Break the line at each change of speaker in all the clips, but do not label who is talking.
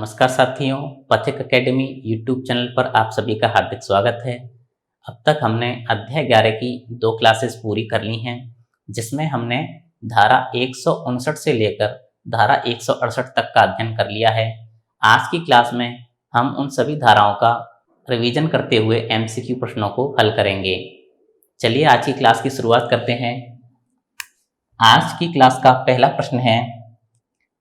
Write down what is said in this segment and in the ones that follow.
नमस्कार साथियों, पथिक एकेडमी यूट्यूब चैनल पर आप सभी का हार्दिक स्वागत है। अब तक हमने अध्याय 11 की 2 क्लासेस पूरी कर ली हैं, जिसमें हमने धारा 159 से लेकर धारा 168 तक का अध्ययन कर लिया है। आज की क्लास में हम उन सभी धाराओं का रिवीजन करते हुए एमसीक्यू प्रश्नों को हल करेंगे। चलिए आज की क्लास की शुरुआत करते हैं। आज की क्लास का पहला प्रश्न है,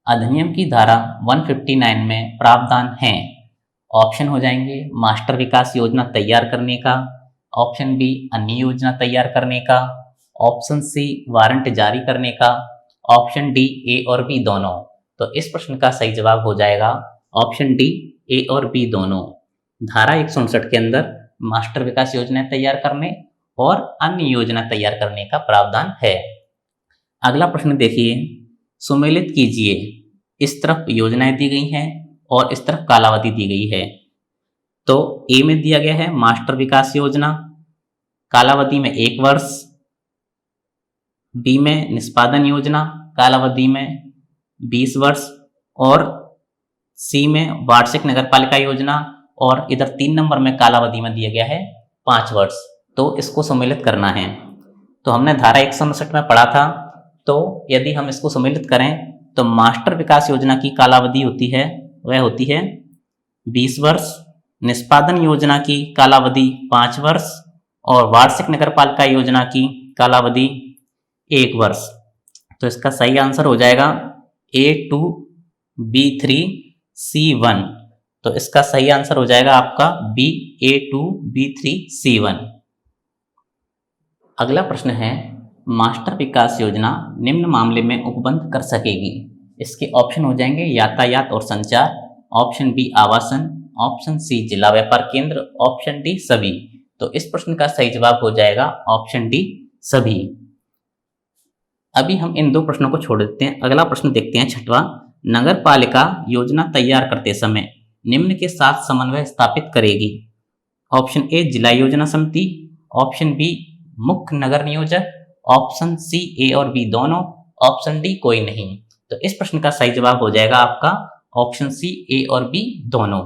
अधिनियम की धारा 159 में प्रावधान हैं। ऑप्शन हो जाएंगे मास्टर विकास योजना तैयार करने का, ऑप्शन बी अन्य योजना तैयार करने का, ऑप्शन सी वारंट जारी करने का, ऑप्शन डी ए और बी दोनों। तो इस प्रश्न का सही जवाब हो जाएगा ऑप्शन डी ए और बी दोनों। धारा 159 के अंदर मास्टर विकास योजना तैयार करने और अन्य योजना तैयार करने का प्रावधान है। अगला प्रश्न देखिए, सुमेलित कीजिए। इस तरफ योजनाएं दी गई हैं और इस तरफ कालावधि दी गई है। तो ए में दिया गया है मास्टर विकास योजना, कालावधि में 1 वर्ष। बी में निष्पादन योजना, कालावधि में 20 वर्ष। और सी में वार्षिक नगरपालिका योजना, और इधर 3 नंबर में कालावधि में दिया गया है 5 वर्ष। तो इसको सम्मिलित करना है। तो हमने धारा 159 में पढ़ा था, तो यदि हम इसको सम्मिलित करें तो मास्टर विकास योजना की कालावधि होती है, वह होती है 20 वर्ष, निष्पादन योजना की कालावधि 5 वर्ष और वार्षिक नगरपालिका योजना की कालावधि 1 वर्ष। तो इसका सही आंसर हो जाएगा A2 B3 C1। तो इसका सही आंसर हो जाएगा आपका B A2 B3 C1। अगला प्रश्न है, मास्टर विकास योजना निम्न मामले में उपबंध कर सकेगी। इसके ऑप्शन हो जाएंगे यातायात और संचार, ऑप्शन बी आवासन, ऑप्शन सी जिला व्यापार केंद्र, ऑप्शन डी सभी। तो इस प्रश्न का सही जवाब हो जाएगा ऑप्शन डी सभी। अभी हम इन 2 प्रश्नों को छोड़ देते हैं। अगला प्रश्न देखते हैं, छठवां, नगर पालिका योजना तैयार करते समय निम्न के साथ समन्वय स्थापित करेगी। ऑप्शन ए जिला योजना समिति, ऑप्शन बी मुख्य नगर नियोजक, ऑप्शन सी ए और बी दोनों, ऑप्शन डी कोई नहीं। तो इस प्रश्न का सही जवाब हो जाएगा आपका ऑप्शन सी ए और बी दोनों।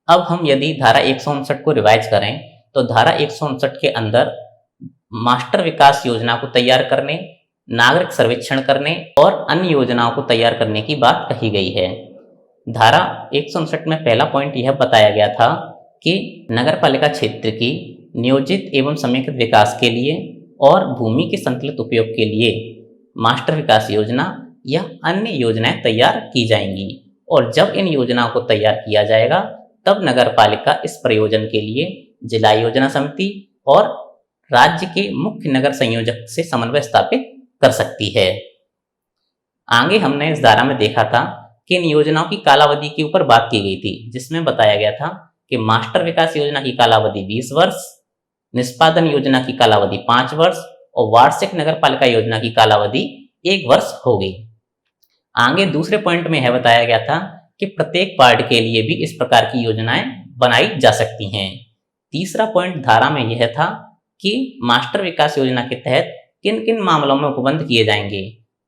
अब हम यदि धारा 159 को रिवाइज करें तो धारा 159 के अंदर मास्टर विकास योजना को तैयार करने, नागरिक सर्वेक्षण करने और अन्य योजनाओं को तैयार करने की बात कही गई है। धारा 159 में पहला पॉइंट यह बताया गया था कि नगरपालिका क्षेत्र की नियोजित एवं समेकित विकास के लिए और भूमि के संतुलित उपयोग के लिए मास्टर विकास योजना या अन्य योजनाएं तैयार की जाएंगी, और जब इन योजनाओं को तैयार किया जाएगा तब नगरपालिका इस प्रयोजन के लिए जिला योजना समिति और राज्य के मुख्य नगर संयोजक से समन्वय स्थापित कर सकती है। आगे हमने इस धारा में देखा था कि इन योजनाओं की कालावधि के ऊपर बात की गई थी, जिसमें बताया गया था कि मास्टर विकास योजना की कालावधि 20 वर्ष, निष्पादन योजना की कालावधि 5 वर्ष और वार्षिक नगरपालिका योजना की कालावधि 1 वर्ष होगी। आगे दूसरे पॉइंट में यह बताया गया था कि प्रत्येक वार्ड के लिए भी इस प्रकार की योजनाएं बनाई जा सकती हैं। तीसरा पॉइंट धारा में यह था कि मास्टर विकास योजना के तहत किन किन मामलों में उपबंध किए जाएंगे।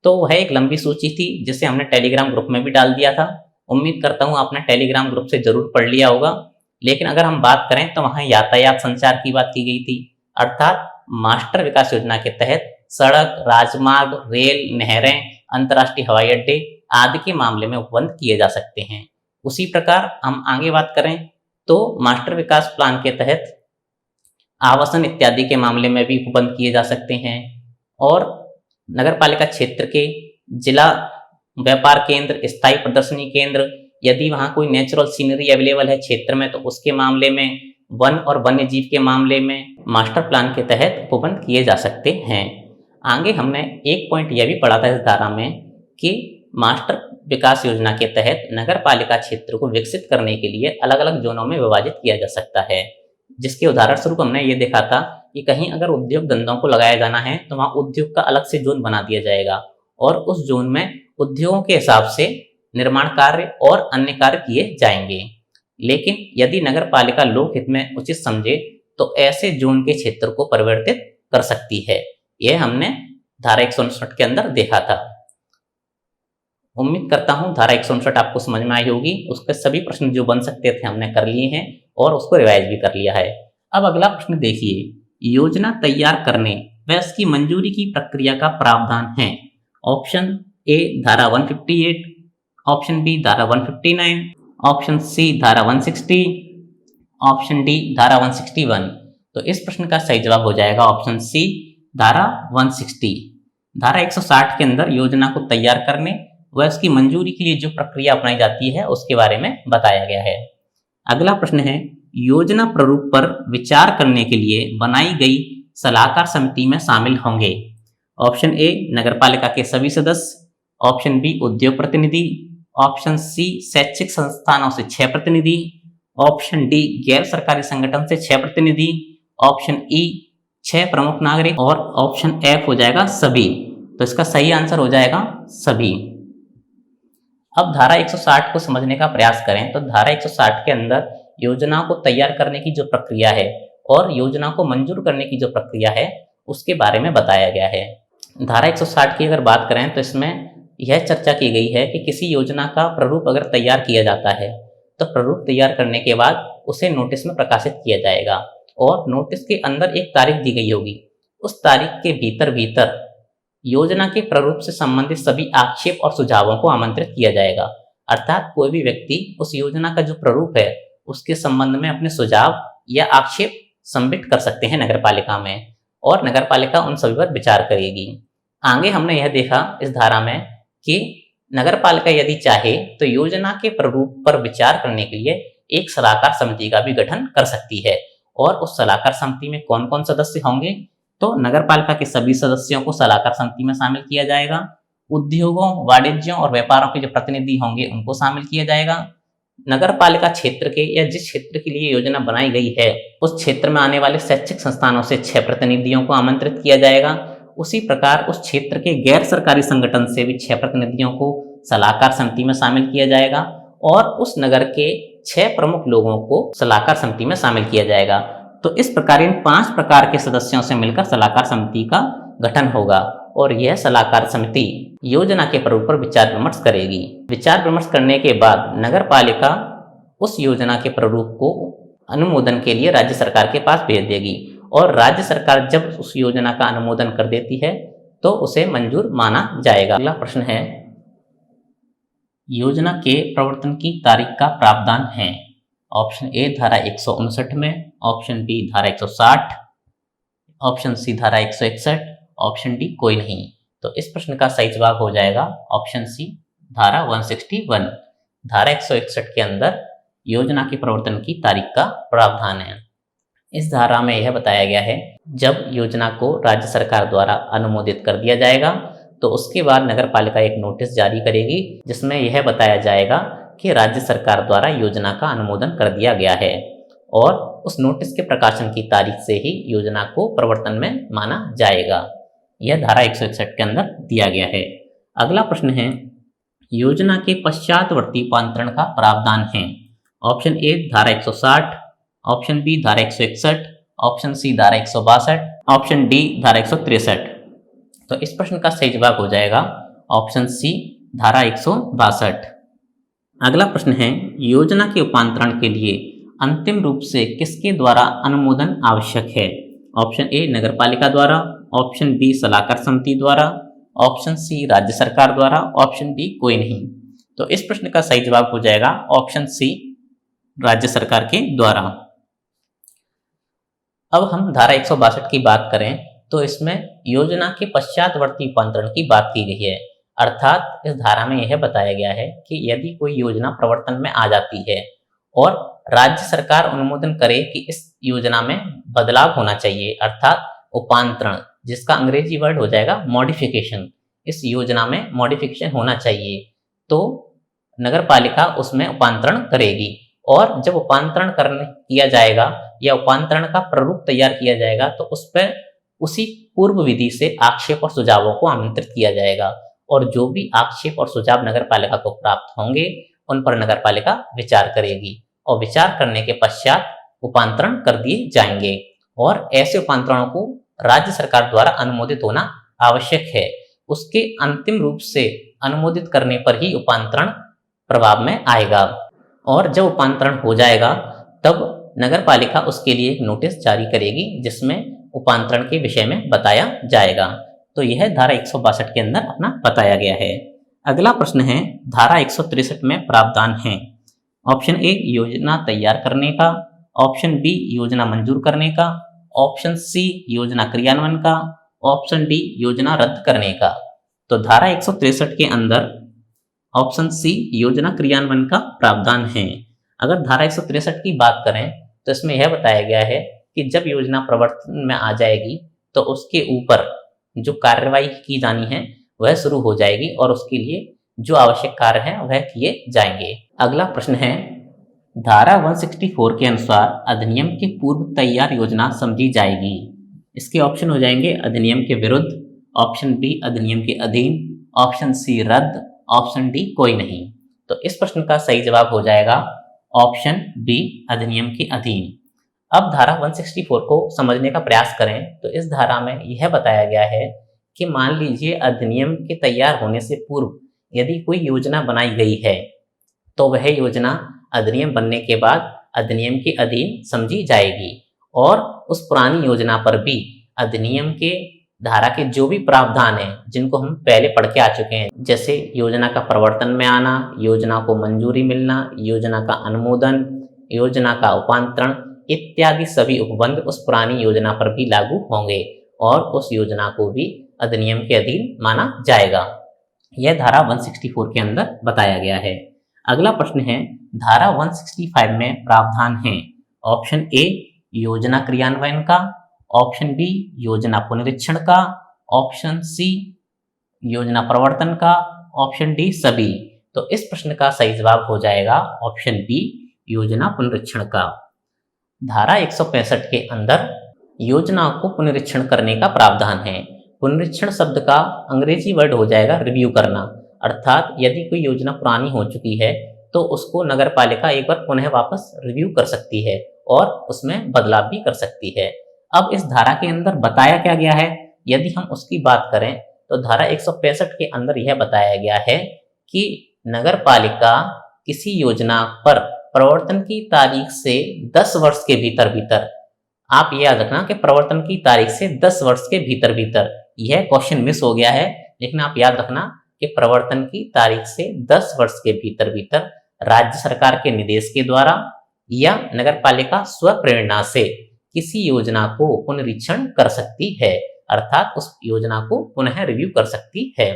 तो वह एक लंबी सूची थी, जिसे हमने टेलीग्राम ग्रुप में भी डाल दिया था। उम्मीद करता हूं आपने टेलीग्राम ग्रुप से जरूर पढ़ लिया होगा। लेकिन अगर हम बात करें तो वहां यातायात संचार की बात की गई थी, अर्थात मास्टर विकास योजना के तहत सड़क, राजमार्ग, रेल, नहरें, अंतर्राष्ट्रीय हवाई अड्डे आदि के मामले में उपबंध किए जा सकते हैं। उसी प्रकार हम आगे बात करें तो मास्टर विकास प्लान के तहत आवासन इत्यादि के मामले में भी उपबंध किए जा सकते हैं, और नगरपालिका क्षेत्र के जिला व्यापार केंद्र, स्थायी प्रदर्शनी केंद्र, यदि वहां कोई नेचुरल सीनरी अवेलेबल है क्षेत्र में तो उसके मामले में, वन और वन्य जीव के मामले में मास्टर प्लान के तहत उपबंध किए जा सकते हैं। आगे हमने एक पॉइंट यह भी पढ़ा था इस धारा में कि मास्टर विकास योजना के तहत नगरपालिका क्षेत्र को विकसित करने के लिए अलग अलग जोनों में विभाजित किया जा सकता है, जिसके उदाहरण स्वरूप हमने ये देखा था कि कहीं अगर उद्योग धंधों को लगाया जाना है तो वहां उद्योग का अलग से जोन बना दिया जाएगा और उस जोन में उद्योगों के हिसाब से निर्माण कार्य और अन्य कार्य किए जाएंगे। लेकिन यदि नगरपालिका लोकहित में उचित समझे तो ऐसे जोन के क्षेत्र को परिवर्तित कर सकती है। यह हमने धारा 159 के अंदर देखा था। उम्मीद करता हूं धारा 159 आपको समझ में आई होगी। उसके सभी प्रश्न जो बन सकते थे हमने कर लिए हैं और उसको रिवाइज भी कर लिया है। अब अगला प्रश्न देखिए, योजना तैयार करने व इसकी मंजूरी की प्रक्रिया का प्रावधान है। ऑप्शन ए धारा 158, ऑप्शन बी धारा 159, ऑप्शन सी धारा 160, ऑप्शन डी धारा 161। तो इस प्रश्न का सही जवाब हो जाएगा ऑप्शन सी धारा 160। धारा 160 के अंदर योजना को तैयार करने व उसकी मंजूरी के लिए जो प्रक्रिया अपनाई जाती है उसके बारे में बताया गया है। अगला प्रश्न है, योजना प्रारूप पर विचार करने के लिए बनाई गई सलाहकार समिति में शामिल होंगे। ऑप्शन ए नगरपालिका के सभी सदस्य, ऑप्शन बी उद्योग प्रतिनिधि, ऑप्शन सी शैक्षिक संस्थानों से 6 प्रतिनिधि, ऑप्शन डी गैर सरकारी संगठन से 6 प्रतिनिधि, ऑप्शन ई 6 प्रमुख नागरिक और ऑप्शन एफ हो जाएगा सभी। तो इसका सही आंसर हो जाएगा सभी। अब धारा 160 को समझने का प्रयास करें तो धारा 160 के अंदर योजना को तैयार करने की जो प्रक्रिया है और योजना को मंजूर करने की जो प्रक्रिया है उसके बारे में बताया गया है। धारा 160 की अगर बात करें तो इसमें यह चर्चा की गई है कि किसी योजना का प्रारूप अगर तैयार किया जाता है तो प्रारूप तैयार करने के बाद उसे नोटिस में प्रकाशित किया जाएगा और नोटिस के अंदर एक तारीख दी गई होगी। उस तारीख के भीतर योजना के प्रारूप से संबंधित सभी आक्षेप और सुझावों को आमंत्रित किया जाएगा। अर्थात कोई भी व्यक्ति उस योजना का जो प्रारूप है उसके संबंध में अपने सुझाव या आक्षेप सबमिट कर सकते हैं नगरपालिका में और नगरपालिका उन सभी पर विचार करेगी। आगे हमने यह देखा इस धारा में कि नगरपालिका यदि चाहे तो योजना के प्रारूप पर विचार करने के लिए एक सलाहकार समिति का भी गठन कर सकती है। और उस सलाहकार समिति में कौन कौन सदस्य होंगे, तो नगरपालिका के सभी सदस्यों को सलाहकार समिति में शामिल किया जाएगा। उद्योगों, वाणिज्यों और व्यापारों के जो प्रतिनिधि होंगे उनको शामिल किया जाएगा। नगरपालिका क्षेत्र के या जिस क्षेत्र के लिए योजना बनाई गई है उस क्षेत्र में आने वाले शैक्षिक संस्थानों से 6 प्रतिनिधियों को आमंत्रित किया जाएगा। उसी प्रकार उस क्षेत्र के गैर सरकारी संगठन से भी 6 प्रतिनिधियों को सलाहकार समिति में शामिल किया जाएगा और उस नगर के 6 प्रमुख लोगों को सलाहकार समिति में शामिल किया जाएगा। तो इस प्रकार इन 5 प्रकार के सदस्यों से मिलकर सलाहकार समिति का गठन होगा और यह सलाहकार समिति योजना के प्रारूप पर विचार विमर्श करेगी। विचार विमर्श करने के बाद नगरपालिका उस योजना के प्रारूप को अनुमोदन के लिए राज्य सरकार के पास भेज देगी और राज्य सरकार जब उस योजना का अनुमोदन कर देती है तो उसे मंजूर माना जाएगा। अगला प्रश्न है, योजना के प्रवर्तन की तारीख का प्रावधान है। ऑप्शन ए धारा 159 में, ऑप्शन बी धारा 160, ऑप्शन सी धारा 161, ऑप्शन डी कोई नहीं। तो इस प्रश्न का सही जवाब हो जाएगा ऑप्शन सी धारा 161। धारा 161 के अंदर योजना के प्रवर्तन की तारीख का प्रावधान है। इस धारा में यह बताया गया है जब योजना को राज्य सरकार द्वारा अनुमोदित कर दिया जाएगा तो उसके बाद नगरपालिका एक नोटिस जारी करेगी जिसमें यह बताया जाएगा कि राज्य सरकार द्वारा योजना का अनुमोदन कर दिया गया है और उस नोटिस के प्रकाशन की तारीख से ही योजना को प्रवर्तन में माना जाएगा। यह धारा 161 के अंदर दिया गया है। अगला प्रश्न है, योजना के पश्चातवर्ती रूपांतरण का प्रावधान है। ऑप्शन ए धारा 160, ऑप्शन बी धारा 161, ऑप्शन सी धारा 162, ऑप्शन डी धारा 163। तो इस प्रश्न का सही जवाब हो जाएगा ऑप्शन सी धारा 162। अगला प्रश्न है, योजना के रूपांतरण के लिए अंतिम रूप से किसके द्वारा अनुमोदन आवश्यक है। ऑप्शन ए नगरपालिका द्वारा, ऑप्शन बी सलाहकार समिति द्वारा, ऑप्शन सी राज्य सरकार द्वारा, ऑप्शन डी कोई नहीं। तो इस प्रश्न का सही जवाब हो जाएगा ऑप्शन सी राज्य सरकार के द्वारा। अब हम धारा 162 की बात करें तो इसमें योजना के पश्चातवर्ती रूपांतरण की बात की गई है। अर्थात इस धारा में यह बताया गया है कि यदि कोई योजना प्रवर्तन में आ जाती है और राज्य सरकार अनुमोदन करे कि इस योजना में बदलाव होना चाहिए, अर्थात उपांतरण, जिसका अंग्रेजी वर्ड हो जाएगा मॉडिफिकेशन, इस योजना में मॉडिफिकेशन होना चाहिए, तो नगरपालिका उसमें उपांतरण करेगी और जब उपांतरण किया जाएगा या उपांतरण का प्रारूप तैयार किया जाएगा तो उस पर उसी पूर्व विधि से आक्षेप और सुझावों को आमंत्रित किया जाएगा और जो भी आक्षेप और सुझाव नगरपालिका को प्राप्त होंगे उन पर नगरपालिका विचार करेगी और विचार करने के पश्चात उपांतरण कर दिए जाएंगे और ऐसे उपांतरणों को राज्य सरकार द्वारा अनुमोदित होना आवश्यक है। उसके अंतिम रूप से अनुमोदित करने पर ही उपांतरण प्रभाव में आएगा। और जब उपांतरण हो जाएगा तब नगर पालिका उसके लिए एक नोटिस जारी करेगी जिसमें उपांतरण के विषय में बताया जाएगा। तो यह धारा 162 के अंदर अपना बताया गया है। अगला प्रश्न है धारा 163 में प्रावधान है। ऑप्शन ए योजना तैयार करने का, ऑप्शन बी योजना मंजूर करने का, ऑप्शन सी योजना क्रियान्वयन का, ऑप्शन डी योजना रद्द करने का। तो धारा 163 के अंदर ऑप्शन सी योजना क्रियान्वयन का प्रावधान है। अगर धारा 163 की बात करें तो इसमें यह बताया गया है कि जब योजना प्रवर्तन में आ जाएगी तो उसके ऊपर जो कार्यवाही की जानी है वह शुरू हो जाएगी और उसके लिए जो आवश्यक कार्य है वह किए जाएंगे। अगला प्रश्न है धारा 164 के अनुसार अधिनियम के पूर्व तैयार योजना समझी जाएगी। इसके ऑप्शन हो जाएंगे अधिनियम के विरुद्ध, ऑप्शन बी अधिनियम के अधीन, ऑप्शन सी रद्द, ऑप्शन डी कोई नहीं। तो इस प्रश्न का सही जवाब हो जाएगा ऑप्शन बी अधिनियम के अधीन। अब धारा 164 को समझने का प्रयास करें तो इस धारा में यह बताया गया है कि मान लीजिए अधिनियम के तैयार होने से पूर्व यदि कोई योजना बनाई गई है तो वह योजना अधिनियम बनने के बाद अधिनियम के अधीन समझी जाएगी और उस पुरानी योजना पर भी अधिनियम के धारा के जो भी प्रावधान हैं जिनको हम पहले पढ़ के आ चुके हैं, जैसे योजना का प्रवर्तन में आना, योजना को मंजूरी मिलना, योजना का अनुमोदन, योजना का उपांतरण इत्यादि सभी उपबंध उस पुरानी योजना पर भी लागू होंगे और उस योजना को भी अधिनियम के अधीन माना जाएगा। यह धारा 164 के अंदर बताया गया है। अगला प्रश्न है धारा 165 में प्रावधान है। ऑप्शन ए योजना क्रियान्वयन का, ऑप्शन बी योजना पुनरीक्षण का, ऑप्शन सी योजना प्रवर्तन का, ऑप्शन डी सभी। तो इस प्रश्न का सही जवाब हो जाएगा ऑप्शन बी योजना पुनरीक्षण का। धारा 165 के अंदर योजना को पुनरीक्षण करने का प्रावधान है। पुनरीक्षण शब्द का अंग्रेजी वर्ड हो जाएगा रिव्यू करना, अर्थात यदि कोई योजना पुरानी हो चुकी है तो उसको नगर पालिका एक बार पुनः वापस रिव्यू कर सकती है और उसमें बदलाव भी कर सकती है। अब इस धारा के अंदर बताया क्या गया है, यदि हम उसकी बात करें तो धारा 165 के अंदर यह बताया गया है कि नगर पालिका किसी योजना पर प्रवर्तन की तारीख से 10 वर्ष के भीतर, आप ये याद रखना कि प्रवर्तन की तारीख से 10 वर्ष के भीतर, यह क्वेश्चन मिस हो गया है, लेकिन आप याद रखना कि प्रवर्तन की तारीख से 10 वर्ष के भीतर राज्य सरकार के निर्देश के द्वारा या नगर पालिका स्वप्रेरणा से किसी योजना को पुनरीक्षण कर सकती है, अर्थात उस योजना को पुनः रिव्यू कर सकती है।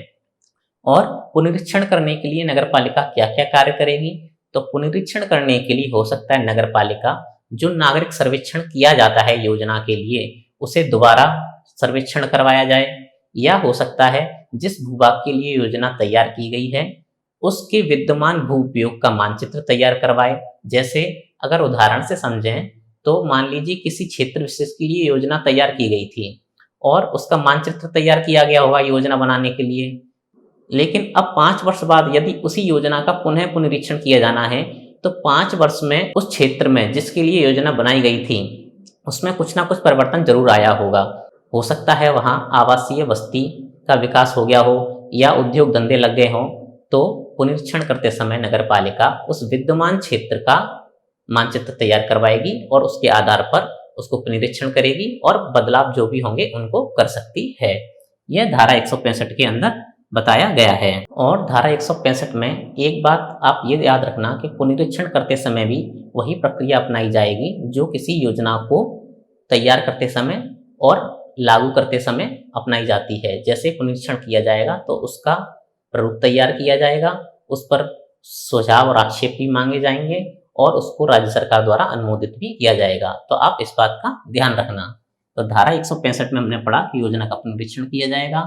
और पुनरीक्षण करने के लिए नगर पालिका क्या क्या कार्य करेगी, तो पुनरीक्षण करने के लिए हो सकता है नगर पालिका जो नागरिक सर्वेक्षण किया जाता है योजना के लिए उसे दोबारा सर्वेक्षण करवाया जाए, या हो सकता है जिस भूभाग के लिए योजना तैयार की गई है उसके विद्यमान भू उपयोग का मानचित्र तैयार करवाए। जैसे अगर उदाहरण से समझें तो मान लीजिए किसी क्षेत्र विशेष के लिए योजना तैयार की गई थी और उसका मानचित्र तैयार किया गया होगा योजना बनाने के लिए, लेकिन अब 5 वर्ष बाद यदि उसी योजना का पुनः पुनरीक्षण किया जाना है तो 5 वर्ष में उस क्षेत्र में जिसके लिए योजना बनाई गई थी उसमें कुछ ना कुछ परिवर्तन जरूर आया होगा। हो सकता है वहाँ आवासीय बस्ती का विकास हो गया हो या उद्योग धंधे लग गए हों, तो पुनरीक्षण करते समय नगर पालिका उस विद्यमान क्षेत्र का मानचित्र तैयार करवाएगी और उसके आधार पर उसको पुनरीक्षण करेगी और बदलाव जो भी होंगे उनको कर सकती है। यह धारा 165 के अंदर बताया गया है। और धारा 165 में एक बात आप ये याद रखना कि पुनरीक्षण करते समय भी वही प्रक्रिया अपनाई जाएगी जो किसी योजना को तैयार करते समय और लागू करते समय अपनाई जाती है। जैसे पुनरीक्षण किया जाएगा तो उसका प्रारूप तैयार किया जाएगा, उस पर सुझाव और आक्षेप भी मांगे जाएंगे और उसको राज्य सरकार द्वारा अनुमोदित भी किया जाएगा। तो आप इस बात का ध्यान रखना। तो धारा 165 में हमने पढ़ा कि योजना का पुनरीक्षण किया जाएगा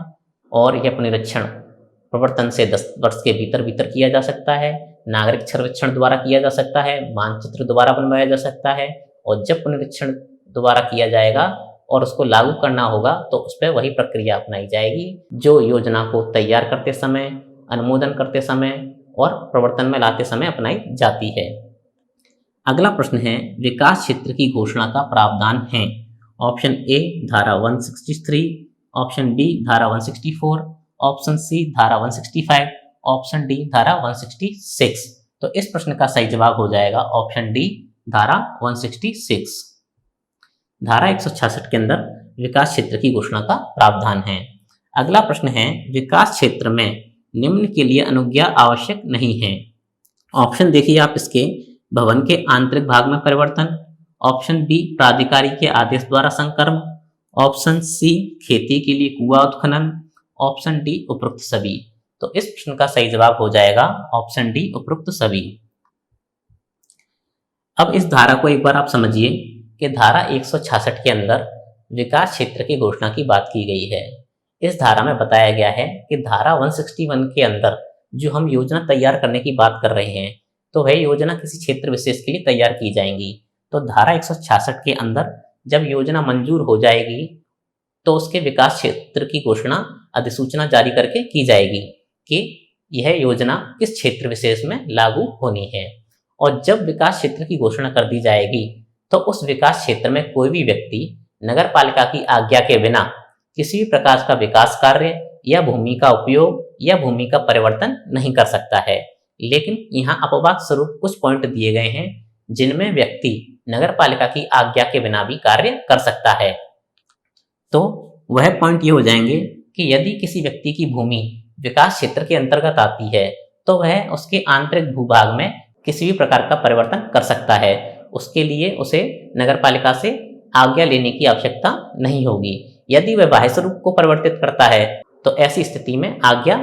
और यह पुनरीक्षण प्रवर्तन से 10 वर्ष के भीतर किया जा सकता है, नागरिक सर्वेक्षण द्वारा किया जा सकता है, मानचित्र द्वारा बनवाया जा सकता है, और जब पुनरीक्षण दोबारा किया जाएगा और उसको लागू करना होगा तो उस पर वही प्रक्रिया अपनाई जाएगी जो योजना को तैयार करते समय, अनुमोदन करते समय और प्रवर्तन में लाते समय अपनाई जाती है। अगला प्रश्न है विकास क्षेत्र की घोषणा का प्रावधान है। ऑप्शन ए धारा 163, ऑप्शन बी धारा 164, ऑप्शन सी धारा 165, ऑप्शन डी धारा 166। तो इस प्रश्न का सही जवाब हो जाएगा ऑप्शन डी धारा 166। धारा 166 के अंदर विकास क्षेत्र की घोषणा का प्रावधान है। अगला प्रश्न है विकास क्षेत्र में निम्न के लिए अनुज्ञा आवश्यक नहीं है। ऑप्शन देखिए आप इसके, भवन के आंतरिक भाग में परिवर्तन, ऑप्शन बी प्राधिकारी के आदेश द्वारा संक्रमण, ऑप्शन सी खेती के लिए कुआं उत्खनन, ऑप्शन डी उपरोक्त सभी। तो इस प्रश्न का सही जवाब हो जाएगा ऑप्शन डी उपरोक्त सभी। अब इस धारा को एक बार आप समझिए कि धारा 166 के अंदर विकास क्षेत्र की घोषणा की बात की गई है। इस धारा में बताया गया है कि धारा 161 के अंदर जो हम योजना तैयार करने की बात कर रहे हैं, तो वह योजना किसी क्षेत्र विशेष के लिए तैयार की जाएंगी। तो धारा 166 के अंदर जब योजना मंजूर हो जाएगी तो उसके विकास क्षेत्र की घोषणा अधिसूचना जारी करके की जाएगी कि यह योजना किस क्षेत्र विशेष में लागू होनी है। और जब विकास क्षेत्र की घोषणा कर दी जाएगी तो उस विकास क्षेत्र में कोई भी व्यक्ति नगर पालिका की आज्ञा के बिना किसी भी प्रकार का विकास कार्य या भूमि का उपयोग या भूमि का परिवर्तन नहीं कर सकता है। लेकिन यहाँ अपवाद स्वरूप कुछ पॉइंट दिए गए हैं जिनमें व्यक्ति नगर पालिका की आज्ञा के बिना भी कार्य कर सकता है। तो वह पॉइंट ये हो जाएंगे कि यदि किसी व्यक्ति की भूमि विकास क्षेत्र के अंतर्गत आती है तो वह उसके आंतरिक भूभाग में किसी भी प्रकार का परिवर्तन कर सकता है। उसके लिए उसे नगर पालिका से आज्ञा लेने की आवश्यकता नहीं होगी। यदि वह बाह्य स्वरूप को परिवर्तित करता है तो ऐसी स्थिति में आज्ञा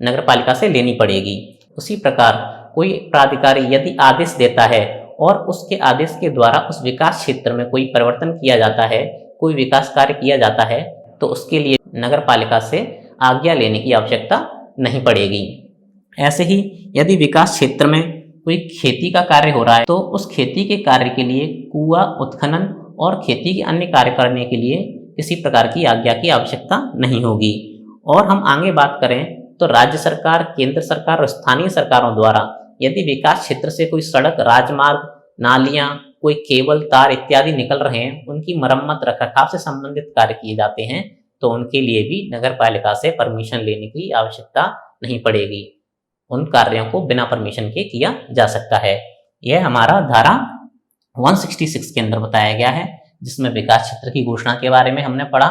नगर पालिका से लेनी पड़ेगी। उसी प्रकार कोई प्राधिकारी यदि आदेश देता है और उसके आदेश के द्वारा उस विकास क्षेत्र में कोई परिवर्तन किया जाता है, कोई विकास कार्य किया जाता है, तो उसके लिए नगर पालिका से आज्ञा लेने की आवश्यकता नहीं पड़ेगी। ऐसे ही यदि विकास क्षेत्र में कोई खेती का कार्य हो रहा है तो उस खेती के कार्य के लिए कुआं उत्खनन और खेती के अन्य कार्य करने के लिए किसी प्रकार की आज्ञा की आवश्यकता नहीं होगी। और हम आगे बात करें तो राज्य सरकार, केंद्र सरकार और स्थानीय सरकारों द्वारा यदि विकास क्षेत्र से कोई सड़क, राजमार्ग, नालियां, कोई केबल, तार इत्यादि निकल रहे हैं, उनकी मरम्मत, रखरखाव से संबंधित कार्य किए जाते हैं, तो उनके लिए भी नगर पालिका से परमिशन लेने की आवश्यकता नहीं पड़ेगी। उन कार्यों को बिना परमिशन के किया जा सकता है। यह हमारा धारा 166 के अंदर बताया गया है, जिसमें विकास क्षेत्र की घोषणा के बारे में हमने पढ़ा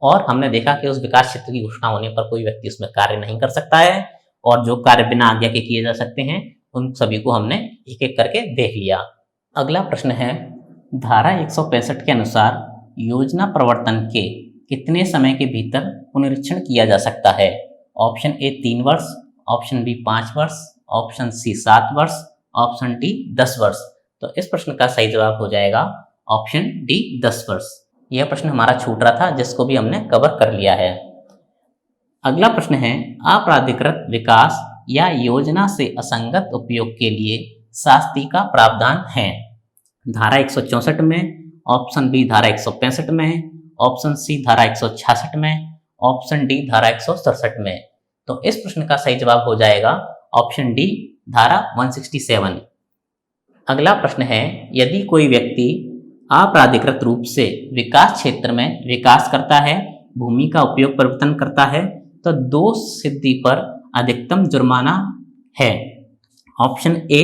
और हमने देखा कि उस विकास क्षेत्र की घोषणा होने पर कोई व्यक्ति उसमें कार्य नहीं कर सकता है और जो कार्य बिना आज्ञा के किए जा सकते हैं उन सभी को हमने एक एक करके देख लिया। अगला प्रश्न है धारा 165 के अनुसार योजना प्रवर्तन के कितने समय के भीतर पुनरीक्षण किया जा सकता है। ऑप्शन ए 3 वर्ष, ऑप्शन बी 5 वर्ष, ऑप्शन सी 7 वर्ष, ऑप्शन डी 10 वर्ष। तो इस प्रश्न का सही जवाब हो जाएगा ऑप्शन डी 10 वर्ष। यह प्रश्न हमारा छूट रहा था जिसको भी हमने कवर कर लिया है। अगला प्रश्न है अप्राधिकृत विकास या योजना से असंगत उपयोग के लिए शास्ति का प्रावधान है। धारा 164 में, ऑप्शन बी धारा 165 में, ऑप्शन सी धारा 166 में, ऑप्शन डी धारा 167 में। तो इस प्रश्न का सही जवाब हो जाएगा ऑप्शन डी धारा 167। अगला प्रश्न है यदि कोई व्यक्ति अप्राधिकृत रूप से विकास क्षेत्र में विकास करता है, भूमि का उपयोग परिवर्तन करता है, तो दोष सिद्धि पर अधिकतम जुर्माना है। ऑप्शन ए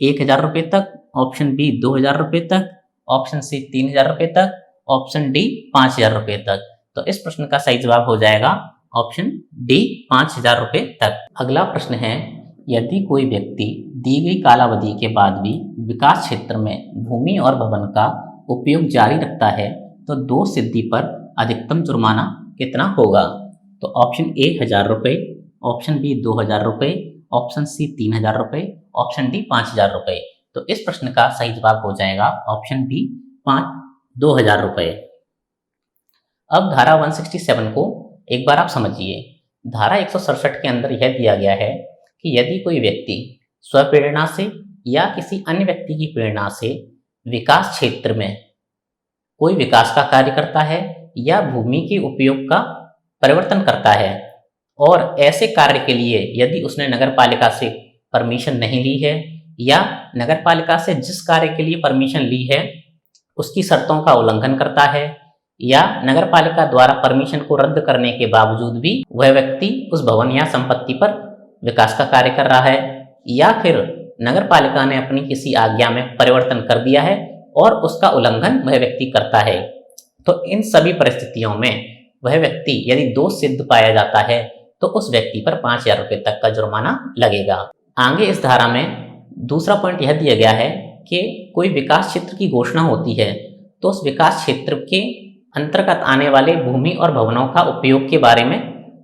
1000 रुपये तक, ऑप्शन बी 2000 रुपये तक, ऑप्शन सी 3000 रुपये तक, ऑप्शन डी 5000 रुपये तक। तो इस प्रश्न का सही जवाब हो जाएगा ऑप्शन डी 5000 रुपये तक। अगला प्रश्न है यदि कोई व्यक्ति दी गई कालावधि के बाद भी विकास क्षेत्र में भूमि और भवन का उपयोग जारी रखता है तो दोष सिद्धि पर अधिकतम जुर्माना कितना होगा। तो ऑप्शन ए 1000 रुपये, ऑप्शन बी 2000 रुपये, ऑप्शन सी 3000 रुपये, ऑप्शन डी 5000 रुपये। तो इस प्रश्न का सही जवाब हो जाएगा ऑप्शन बी 2000 रुपये। अब धारा 167 को एक बार आप समझिए। धारा 167 के अंदर यह दिया गया है कि यदि कोई व्यक्ति स्वप्रेरणा से या किसी अन्य व्यक्ति की प्रेरणा से विकास क्षेत्र में कोई विकास का कार्य करता है या भूमि के उपयोग का परिवर्तन करता है और ऐसे कार्य के लिए यदि उसने नगर पालिका से परमिशन नहीं ली है या नगर पालिका से जिस कार्य के लिए परमिशन ली है उसकी शर्तों का उल्लंघन करता है या नगर पालिका द्वारा परमिशन को रद्द करने के बावजूद भी वह व्यक्ति उस भवन या संपत्ति पर विकास का कार्य कर रहा है, या फिर नगर पालिका ने अपनी किसी आज्ञा में परिवर्तन कर दिया है और उसका उल्लंघन वह व्यक्ति करता है। तो इन सभी परिस्थितियों में वह व्यक्ति यदि दोष सिद्ध पाया जाता है तो उस व्यक्ति पर 5,000 रुपये तक का जुर्माना लगेगा। आगे इस धारा में दूसरा पॉइंट यह दिया गया है कि कोई विकास क्षेत्र की घोषणा होती है तो उस विकास क्षेत्र के अंतर्गत आने वाले भूमि और भवनों का उपयोग के बारे में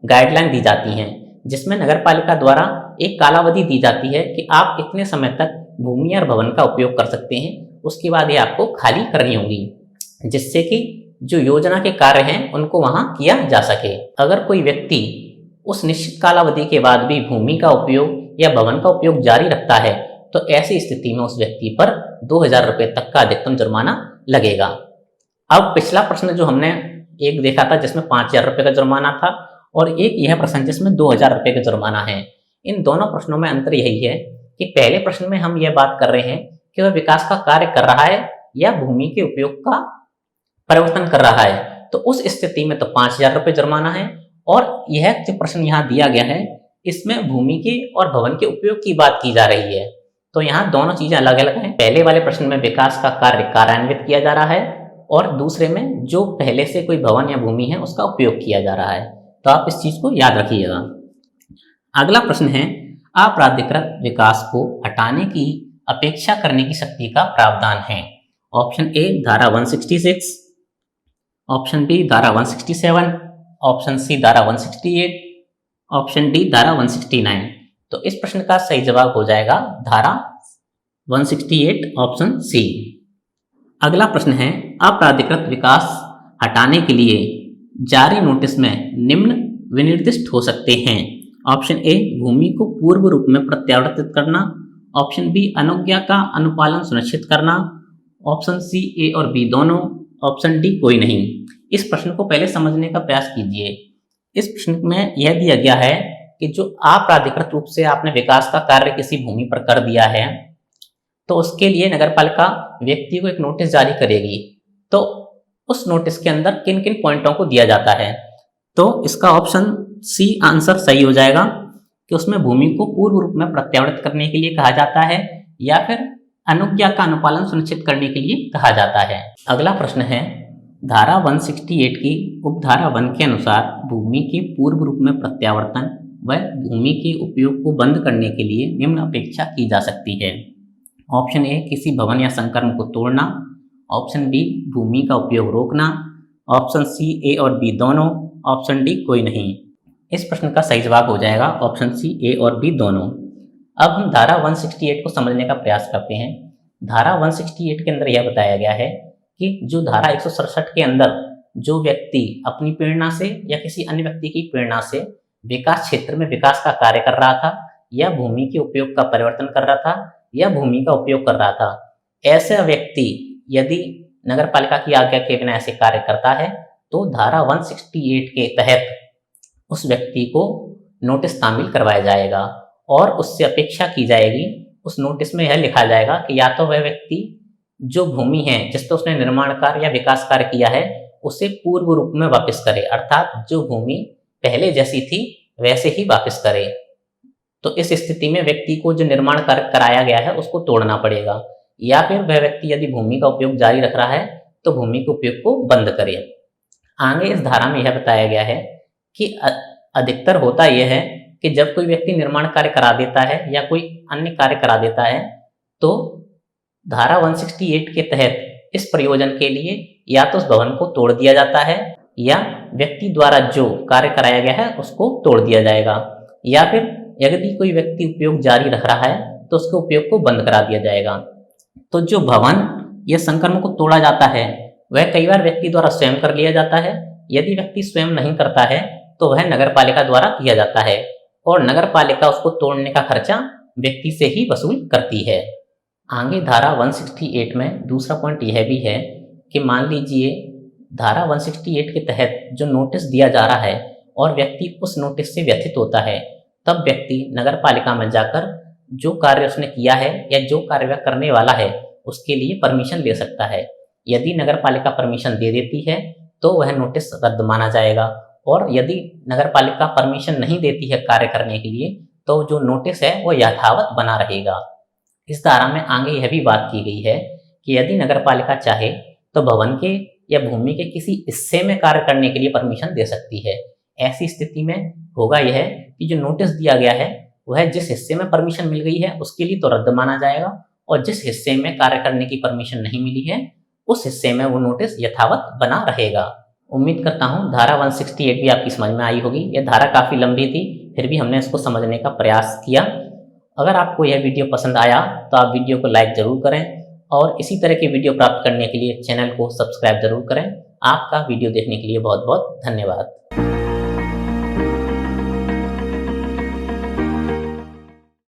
गाइडलाइन दी जाती हैं, जिसमें नगर पालिका द्वारा एक कालावधि दी जाती है कि आप इतने समय तक भूमि और भवन का उपयोग कर सकते हैं, उसके बाद ये आपको खाली करनी होगी, जिससे कि जो योजना के कार्य हैं उनको वहां किया जा सके। अगर कोई व्यक्ति उस निश्चित कालावधि के बाद भी भूमि का उपयोग या भवन का उपयोग जारी रखता है तो ऐसी स्थिति में उस व्यक्ति पर 2,000 रुपये तक का अधिकतम जुर्माना लगेगा। अब पिछला प्रश्न जो हमने एक देखा था जिसमें 5,000 रुपये का जुर्माना था और एक यह प्रश्न जिसमें 2,000 रुपये का जुर्माना है, इन दोनों प्रश्नों में अंतर यही है कि पहले प्रश्न में हम यह बात कर रहे हैं कि वह विकास का कार्य कर रहा है या भूमि के उपयोग का परिवर्तन कर रहा है, तो उस स्थिति में तो 5,000 रुपये जुर्माना है। और यह जो प्रश्न यहाँ दिया गया है इसमें भूमि के और भवन के उपयोग की बात की जा रही है, तो यहाँ दोनों चीजें अलग अलग हैं। पहले वाले प्रश्न में विकास का कार्य कार्यान्वित किया जा रहा है और दूसरे में जो पहले से कोई भवन या भूमि है उसका उपयोग किया जा रहा है, तो आप इस चीज को याद रखिएगा। अगला प्रश्न है, अपराधिकृत विकास को हटाने की अपेक्षा करने की शक्ति का प्रावधान है। ऑप्शन ए धारा 166, ऑप्शन बी धारा 167, ऑप्शन सी धारा 168, ऑप्शन डी धारा 169। तो इस प्रश्न का सही जवाब हो जाएगा धारा 168 ऑप्शन सी। अगला प्रश्न है, अपराधिकृत विकास हटाने के लिए जारी नोटिस में निम्न विनिर्दिष्ट हो सकते हैं। ऑप्शन ए भूमि को पूर्व रूप में प्रत्यावर्तित करना, ऑप्शन बी अनुज्ञा का अनुपालन सुनिश्चित करना, ऑप्शन सी ए और बी दोनों, ऑप्शन डी कोई नहीं। इस प्रश्न को पहले समझने का प्रयास कीजिए। इस प्रश्न में यह दिया गया है कि जो अपराधिकृत रूप से आपने विकास का कार्य किसी भूमि पर कर दिया है तो उसके लिए नगरपालिका व्यक्ति को एक नोटिस जारी करेगी, तो उस नोटिस के अंदर किन किन पॉइंटों को दिया जाता है, तो इसका ऑप्शन सी आंसर सही हो जाएगा कि उसमें भूमि को पूर्व रूप में प्रत्यावर्तित करने के लिए कहा जाता है या फिर अनुज्ञा का अनुपालन सुनिश्चित करने के लिए कहा जाता है। अगला प्रश्न है, धारा 168 की उपधारा 1 के अनुसार भूमि के पूर्व रूप में प्रत्यावर्तन व भूमि के उपयोग को बंद करने के लिए निम्न अपेक्षा की जा सकती है। ऑप्शन ए किसी भवन या संकर्म को तोड़ना, ऑप्शन बी भूमि का उपयोग रोकना, ऑप्शन सी ए और बी दोनों, ऑप्शन डी कोई नहीं। इस प्रश्न का सही जवाब हो जाएगा ऑप्शन सी ए और बी दोनों। अब हम धारा 168 को समझने का प्रयास करते हैं। धारा 168 के अंदर यह बताया गया है कि जो धारा 167 के अंदर जो व्यक्ति अपनी प्रेरणा से या किसी अन्य व्यक्ति की प्रेरणा से विकास क्षेत्र में विकास का कार्य कर रहा था या भूमि के उपयोग का परिवर्तन कर रहा था या भूमि का उपयोग कर रहा था, ऐसा व्यक्ति यदि नगर पालिका की आज्ञा के बिना ऐसे कार्य करता है तो धारा 168 के तहत उस व्यक्ति को नोटिस तामील करवाया जाएगा और उससे अपेक्षा की जाएगी, उस नोटिस में यह लिखा जाएगा कि या तो वह व्यक्ति जो भूमि है जिस पर उसने निर्माण कार्य या विकास कार्य किया है उसे पूर्व रूप में वापस करे, अर्थात जो भूमि पहले जैसी थी वैसे ही वापस करे। तो इस स्थिति में व्यक्ति को जो निर्माण कार्य कराया गया है उसको तोड़ना पड़ेगा, या फिर वह व्यक्ति यदि भूमि का उपयोग जारी रख रहा है तो भूमि के उपयोग को बंद करे। आगे इस धारा में यह बताया गया है कि अधिकतर होता यह है कि जब कोई व्यक्ति निर्माण कार्य करा देता है या कोई अन्य कार्य करा देता है तो धारा 168 के तहत इस प्रयोजन के लिए या तो उस भवन को तोड़ दिया जाता है या व्यक्ति द्वारा जो कार्य कराया गया है उसको तोड़ दिया जाएगा, या फिर यदि कोई व्यक्ति उपयोग जारी रख रहा है तो उसके उपयोग को बंद करा दिया जाएगा। तो जो भवन या संकर्म को तोड़ा जाता है वह कई बार व्यक्ति द्वारा स्वयं कर लिया जाता है। यदि व्यक्ति स्वयं नहीं करता है तो वह नगर पालिका द्वारा किया जाता है और नगर पालिका उसको तोड़ने का खर्चा व्यक्ति से ही वसूल करती है। आगे धारा 168 में दूसरा पॉइंट यह भी है कि मान लीजिए धारा 168 के तहत जो नोटिस दिया जा रहा है और व्यक्ति उस नोटिस से व्यथित होता है, तब व्यक्ति नगर पालिका में जाकर जो कार्य उसने किया है या जो कार्य वह करने वाला है उसके लिए परमिशन ले सकता है। यदि नगर पालिका परमिशन दे देती है तो वह नोटिस रद्द माना जाएगा। और यदि नगर पालिका परमिशन नहीं देती है कार्य करने के लिए, तो जो नोटिस है वो यथावत बना रहेगा। इस धारा में आगे यह भी बात की गई है कि यदि नगर पालिका चाहे तो भवन के या भूमि के किसी हिस्से में कार्य करने के लिए परमिशन दे सकती है। ऐसी स्थिति में होगा यह कि जो नोटिस दिया गया है वह जिस हिस्से में परमिशन मिल गई है उसके लिए तो रद्द माना जाएगा, और जिस हिस्से में कार्य करने की परमिशन नहीं मिली है उस हिस्से में वो नोटिस यथावत बना रहेगा। उम्मीद करता हूँ धारा 168 भी आपकी समझ में आई होगी। यह धारा काफ़ी लंबी थी, फिर भी हमने इसको समझने का प्रयास किया। अगर आपको यह वीडियो पसंद आया तो आप वीडियो को लाइक ज़रूर करें, और इसी तरह की वीडियो प्राप्त करने के लिए चैनल को सब्सक्राइब ज़रूर करें। आपका वीडियो देखने के लिए बहुत बहुत धन्यवाद।